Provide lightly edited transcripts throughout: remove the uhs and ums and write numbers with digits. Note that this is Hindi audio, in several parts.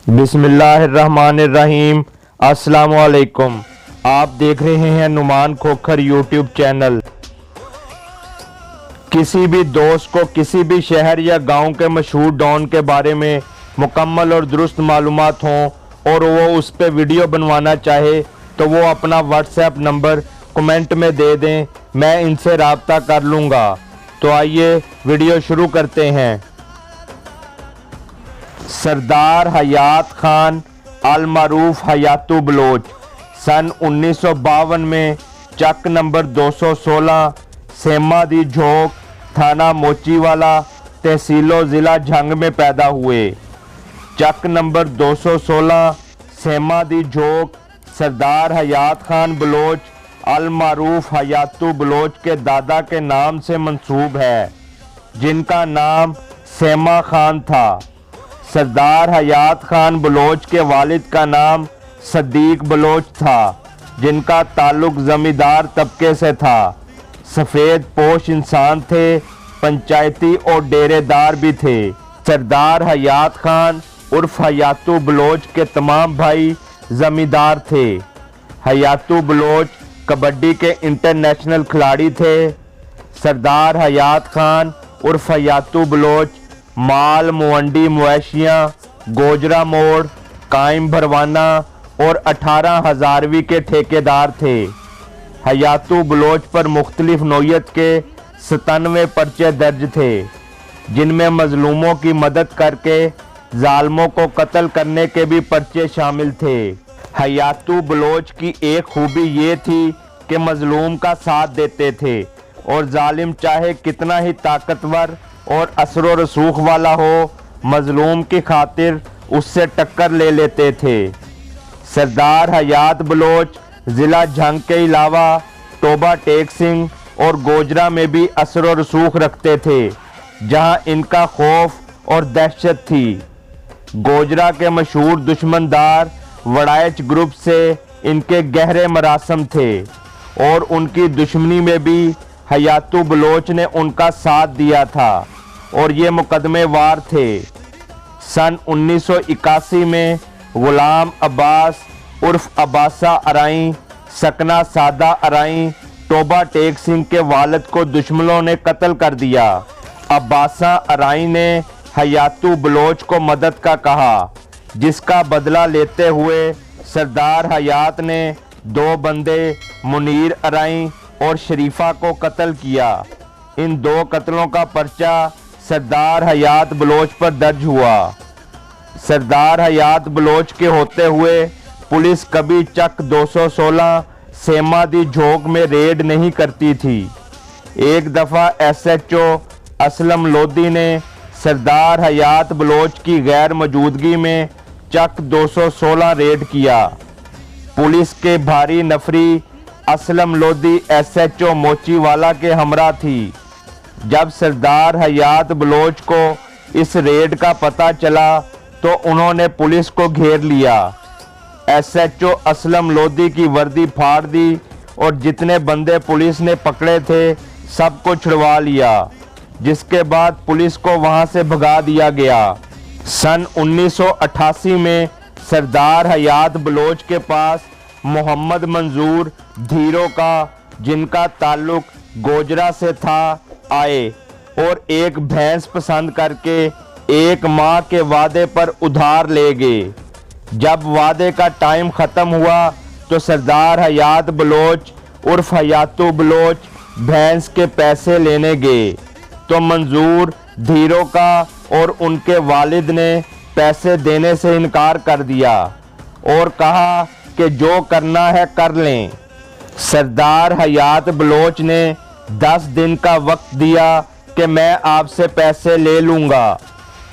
बिस्मिल्लाहिर्रहमानिर्रहीम। अस्सलाम वालेकुम। आप देख रहे हैं नुमान खोखर यूट्यूब चैनल। किसी भी दोस्त को किसी भी शहर या गांव के मशहूर डॉन के बारे में मुकम्मल और दुरुस्त मालूमात हों और वो उस पर वीडियो बनवाना चाहे तो वो अपना व्हाट्सएप नंबर कमेंट में दे दें, मैं इनसे रब्ता कर लूँगा। तो आइए वीडियो शुरू करते हैं। सरदार हयात खान अल मारूफ हयातू बलोच सन 1952 में चक नंबर 216 सेमा दी झोंक थाना मोचीवाला तहसीलो ज़िला झंग में पैदा हुए। चक नंबर 216 सेमा दी झोंक सरदार हयात खान बलोच अल मारूफ हयातू बलोच के दादा के नाम से मंसूब है, जिनका नाम सेमा खान था। सरदार हयात खान बलोच के वालिद का नाम सदीक बलोच था, जिनका ताल्लुक जमींदार तबके से था। सफ़ेद पोश इंसान थे, पंचायती और डेरेदार भी थे। सरदार हयात खान उर्फ हयातू बलोच के तमाम भाई जमींदार थे। हयातू बलोच कबड्डी के इंटरनेशनल खिलाड़ी थे। सरदार हयात खान उर्फ हयातू बलोच माल मुवंडी मवेशियाँ गोजरा मोड़ कायम भरवाना और 18,000वीं के ठेकेदार थे। हयातू बलोच पर मुख्तलिफ नौयत के 97 पर्चे दर्ज थे, जिनमें मजलूमों की मदद करके जालमों को कत्ल करने के भी पर्चे शामिल थे। हयातू बलोच की एक खूबी ये थी कि मजलूम का साथ देते थे और जालिम चाहे कितना ही ताकतवर और असरो रसूख वाला हो, मजलूम की खातिर उससे टक्कर ले लेते थे। सरदार हयात बलोच ज़िला झंग के अलावा टोबा टेक सिंह और गोजरा में भी असरो रसूख रखते थे, जहां इनका खौफ और दहशत थी। गोजरा के मशहूर दुश्मनदार वड़ाइच ग्रुप से इनके गहरे मरासम थे और उनकी दुश्मनी में भी हयातू बलोच ने उनका साथ दिया था और ये मुकदमे वार थे। सन 1981 में गुलाम अब्बास उर्फ अब्बासा अराई सकना सादा अराई टोबा टेक सिंह के वालिद को दुश्मनों ने कत्ल कर दिया। अब्बासा अराई ने हयातू बलोच को मदद का कहा, जिसका बदला लेते हुए सरदार हयात ने 2 बंदे मुनीर अराई और शरीफा को कत्ल किया। इन 2 कत्लों का पर्चा सरदार हयात बलोच पर दर्ज हुआ। सरदार हयात बलोच के होते हुए पुलिस कभी चक 216 सेमा दी झोंक में रेड नहीं करती थी। एक दफ़ा SHO असलम लोधी ने सरदार हयात बलोच की गैर मौजूदगी में चक 216 रेड किया। पुलिस के भारी नफरी असलम लोधी SHO मोचीवाला के हमरा थी। जब सरदार हयात बलोच को इस रेड का पता चला तो उन्होंने पुलिस को घेर लिया। SHO असलम लोधी की वर्दी फाड़ दी और जितने बंदे पुलिस ने पकड़े थे सबको छुड़वा लिया, जिसके बाद पुलिस को वहां से भगा दिया गया। सन 1988 में सरदार हयात बलोच के पास मोहम्मद मंजूर धीरो का, जिनका ताल्लुक गोजरा से था, आए और एक भैंस पसंद करके 1 माह के वादे पर उधार ले गए। जब वादे का टाइम ख़त्म हुआ तो सरदार हयात बलोच उर्फ हयातू बलोच भैंस के पैसे लेने गए तो मंजूर धीरो का और उनके वालिद ने पैसे देने से इनकार कर दिया और कहा कि जो करना है कर लें। सरदार हयात बलोच ने 10 दिन का वक्त दिया कि मैं आपसे पैसे ले लूँगा,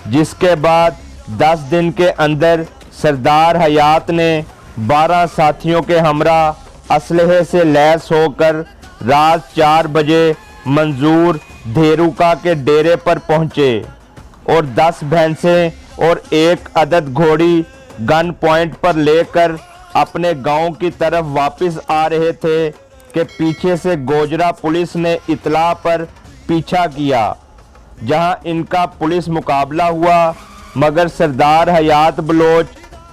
जिसके बाद 10 दिन के अंदर सरदार हयात ने 12 साथियों के हमरा असलहे से लैस होकर रात 4 बजे मंजूर धेरुका के डेरे पर पहुँचे और 10 भैंसें और 1 अदद घोड़ी गन पॉइंट पर लेकर अपने गांव की तरफ वापस आ रहे थे कि पीछे से गोजरा पुलिस ने इतला पर पीछा किया, जहां इनका पुलिस मुकाबला हुआ, मगर सरदार हयात बलोच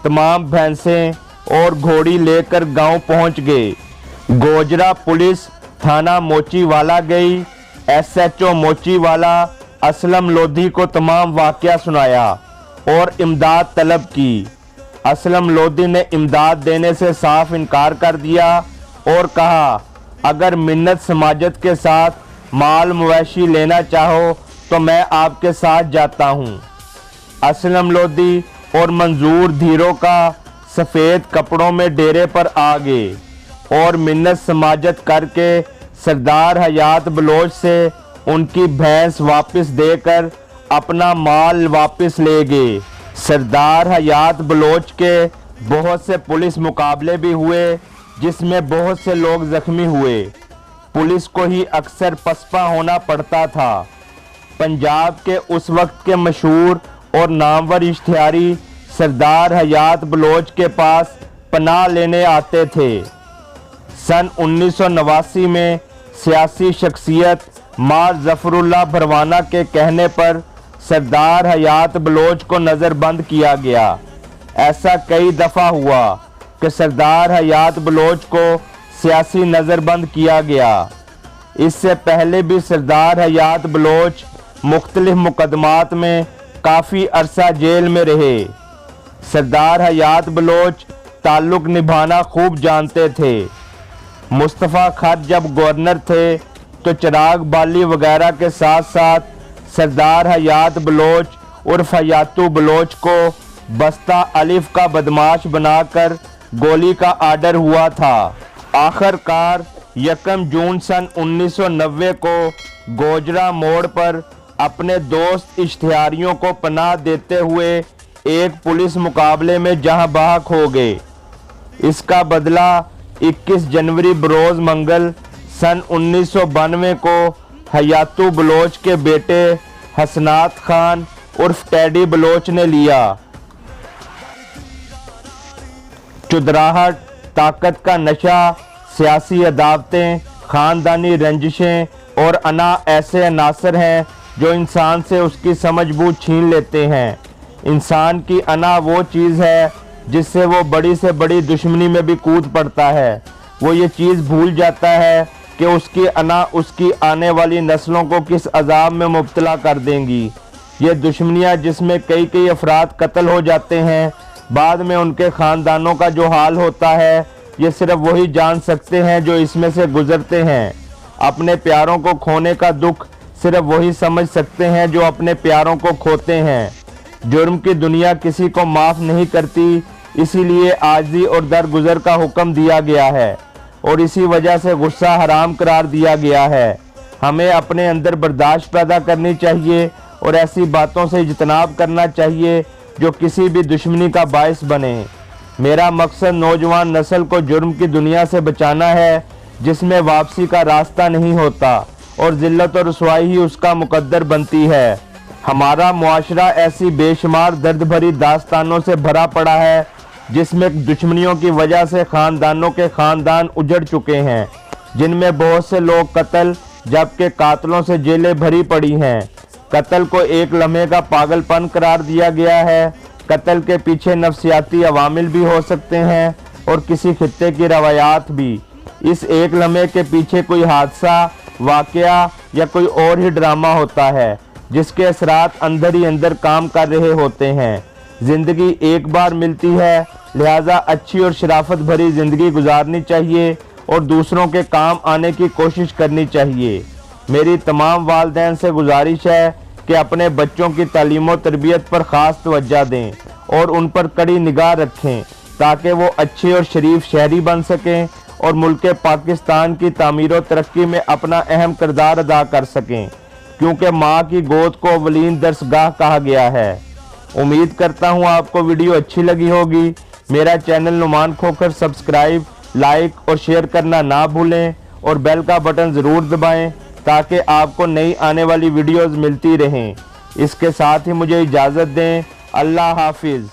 तमाम भैंसें और घोड़ी लेकर गांव पहुंच गए। गोजरा पुलिस थाना मोचीवाला गई। SHO मोचीवाला असलम लोधी को तमाम वाकया सुनाया और इमदाद तलब की। असलम लोधी ने इमदाद देने से साफ इनकार कर दिया और कहा, अगर मिन्नत समाजत के साथ माल मवेशी लेना चाहो तो मैं आपके साथ जाता हूँ। असलम लोधी और मंजूर धीरो का सफ़ेद कपड़ों में डेरे पर आ गए और मिन्नत समाजत करके सरदार हयात बलोच से उनकी भैंस वापस देकर अपना माल वापस ले गए। सरदार हयात बलोच के बहुत से पुलिस मुकाबले भी हुए जिसमें बहुत से लोग जख्मी हुए। पुलिस को ही अक्सर पसपा होना पड़ता था। पंजाब के उस वक्त के मशहूर और नामवर इश्तिहारी सरदार हयात बलोच के पास पनाह लेने आते थे। सन 1989 में सियासी शख्सियत मार जफरुल्लाह भरवाना के कहने पर सरदार हयात बलोच को नज़रबंद किया गया। ऐसा कई दफ़ा हुआ कि सरदार हयात बलोच को सियासी नज़रबंद किया गया। इससे पहले भी सरदार हयात बलोच मुख्तलिफ मुकदमात में काफ़ी अरसा जेल में रहे। सरदार हयात बलोच ताल्लुक़ निभाना खूब जानते थे। मुस्तफ़ा खर जब गवर्नर थे तो चिराग बाली वगैरह के साथ साथ सरदार हयात बलोच उर्फ हयातू बलोच को बस्ता अलिफ का बदमाश बनाकर गोली का आर्डर हुआ था। आखिरकार 1 जून सन 1990 को गोजरा मोड़ पर अपने दोस्त इश्तिहारियों को पनाह देते हुए एक पुलिस मुकाबले में जहां बहक हो गए। इसका बदला 21 जनवरी बरोज मंगल सन 1992 को हयातू बलोच के बेटे हसनात खान उर्फ टैडी बलोच ने लिया। चुदराहट, ताकत का नशा, सियासी अदावतें, ख़ानदानी रंजिशें और अना ऐसे अनासर हैं जो इंसान से उसकी समझबूझ छीन लेते हैं। इंसान की अना वो चीज़ है जिससे वो बड़ी से बड़ी दुश्मनी में भी कूद पड़ता है। वो ये चीज़ भूल जाता है कि उसकी अना उसकी आने वाली नस्लों को किस अजाब में मुब्तला कर देंगी। ये दुश्मनियाँ जिसमें कई कई अफराद कत्ल हो जाते हैं, बाद में उनके ख़ानदानों का जो हाल होता है ये सिर्फ वही जान सकते हैं जो इसमें से गुज़रते हैं। अपने प्यारों को खोने का दुख सिर्फ वही समझ सकते हैं जो अपने प्यारों को खोते हैं। जुर्म की दुनिया किसी को माफ़ नहीं करती, इसीलिए आजिज़ी और दरगुजर का हुक्म दिया गया है और इसी वजह से गुस्सा हराम करार दिया गया है। हमें अपने अंदर बर्दाश्त पैदा करनी चाहिए और ऐसी बातों से इज्तनाब करना चाहिए जो किसी भी दुश्मनी का बायस बने। मेरा मकसद नौजवान नस्ल को जुर्म की दुनिया से बचाना है जिसमें वापसी का रास्ता नहीं होता और ज़िल्लत और रुसवाई ही उसका मुकद्दर बनती है। हमारा मुआशरा ऐसी बेशुमार दर्द भरी दास्तानों से भरा पड़ा है जिसमें दुश्मनियों की वजह से ख़ानदानों के ख़ानदान उजड़ चुके हैं, जिनमें बहुत से लोग कत्ल जबकि कातलों से जेलें भरी पड़ी हैं। कत्ल को एक लम्हे का पागलपन करार दिया गया है। कत्ल के पीछे नफ्सियाती अवामिल भी हो सकते हैं और किसी खित्ते की रवायात भी। इस एक लम्हे के पीछे कोई हादसा, वाकया या कोई और ही ड्रामा होता है जिसके असरात अंदर ही अंदर काम कर रहे होते हैं। ज़िंदगी एक बार मिलती है, लिहाजा अच्छी और शराफत भरी ज़िंदगी गुजारनी चाहिए और दूसरों के काम आने की कोशिश करनी चाहिए। मेरी तमाम वालिदैन से गुजारिश है कि अपने बच्चों की तालीम और तरबियत पर ख़ास तवज्जो दें और उन पर कड़ी निगाह रखें ताकि वो अच्छे और शरीफ शहरी बन सकें और मुल्क पाकिस्तान की तामीर और तरक्की में अपना अहम किरदार अदा कर सकें, क्योंकि माँ की गोद को अवलीन दरसगाह कहा गया है। उम्मीद करता हूँ आपको वीडियो अच्छी लगी होगी। मेरा channel Numan Khokhar subscribe, like और शेयर करना ना भूलें और बेल का बटन ज़रूर दबाएं ताकि आपको नई आने वाली वीडियोज़ मिलती रहें। इसके साथ ही मुझे इजाज़त दें। अल्लाह हाफिज़।